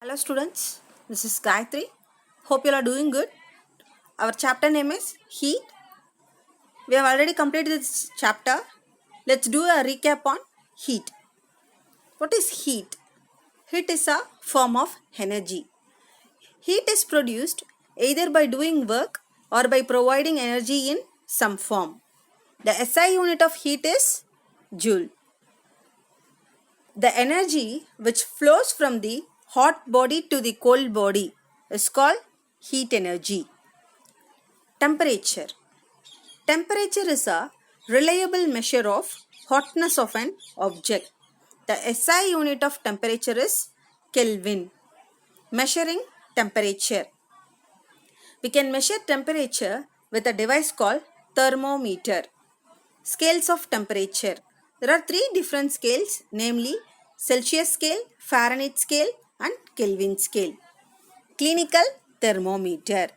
Hello students, this is Gayatri. Hope you are doing good. Our chapter name is Heat. We have already completed this chapter. Let's do a recap on heat. What is heat? Heat is a form of energy. Heat is produced either by doing work or by providing energy in some form. The SI unit of heat is joule. The energy which flows from the hot body to the cold body is called heat energy. Temperature. Temperature is a reliable measure of hotness of an object. The SI unit of temperature is Kelvin. Measuring temperature. We can measure temperature with a device called thermometer. Scales of temperature. There are three different scales, namely Celsius scale, Fahrenheit scale and Kelvin scale. Clinical thermometer.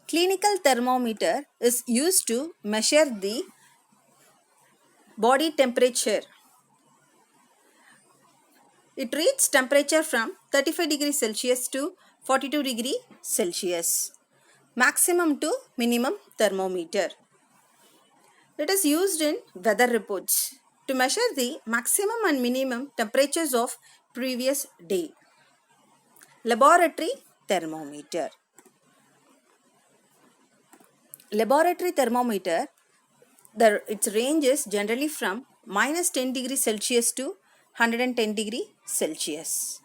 Clinical thermometer is used to measure the body temperature. It reads temperature from 35 degrees Celsius to 42 degrees Celsius. Maximum to minimum thermometer. It is used in weather reports to measure the maximum and minimum temperatures of previous day. Laboratory thermometer. Laboratory thermometer, its range is generally from minus 10 degrees Celsius to 110 degrees Celsius.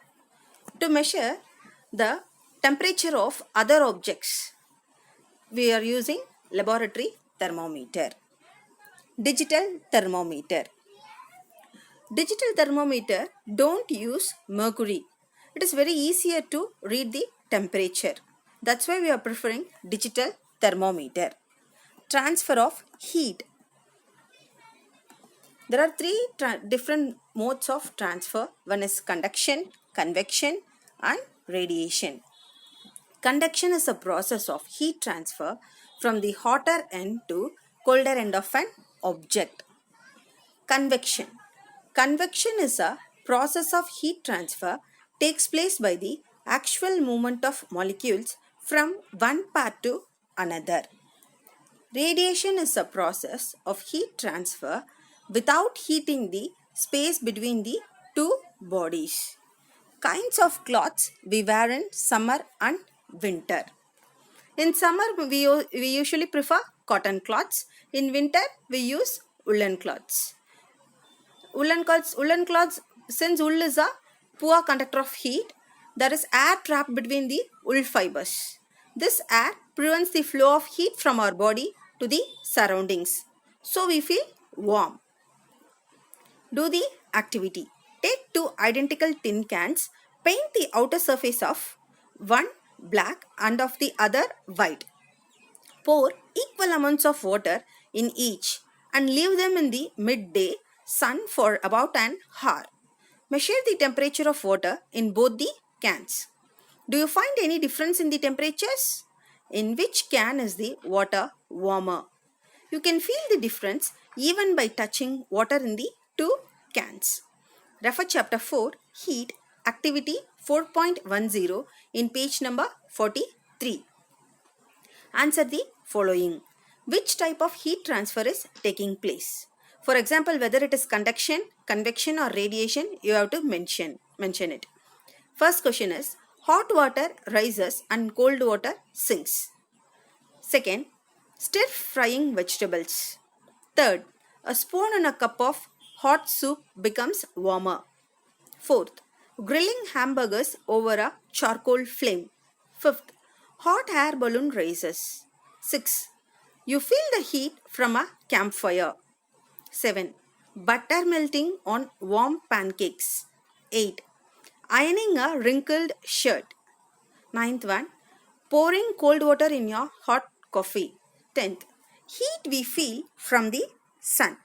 To measure the temperature of other objects, we are using laboratory thermometer. Digital thermometer. Digital thermometer don't use mercury. It is very easier to read the temperature. That's why we are preferring digital thermometer. Transfer of heat. There are three different modes of transfer. One is conduction, convection and radiation. Conduction is a process of heat transfer from the hotter end to colder end of an object. Convection. Convection is a process of heat transfer takes place by the actual movement of molecules from one part to another. Radiation is a process of heat transfer without heating the space between the two bodies. Kinds of clothes we wear in summer and winter. In summer, we usually prefer cotton cloths. In winter, we use woolen cloths. Woolen cloths, since wool is a poor conductor of heat, there is air trapped between the wool fibers. This air prevents the flow of heat from our body to the surroundings. So we feel warm. Do the activity. Take two identical tin cans, paint the outer surface of one black and of the other white. Pour equal amounts of water in each and leave them in the midday sun for about an hour. Measure the temperature of water in both the cans. Do you find any difference in the temperatures? In which can is the water warmer? You can feel the difference even by touching water in the two cans. Refer chapter 4, Heat, activity 4.10 in page number 43. Answer the following. Which type of heat transfer is taking place? For example, whether it is conduction, convection or radiation, you have to mention it. First question is, hot water rises and cold water sinks. Second, stir frying vegetables. Third, a spoon in a cup of hot soup becomes warmer. Fourth, grilling hamburgers over a charcoal flame. Fifth, hot air balloon rises. Sixth, you feel the heat from a campfire. 7. Butter melting on warm pancakes. 8. Ironing a wrinkled shirt. 9th one, pouring cold water in your hot coffee. 10th, heat we feel from the sun.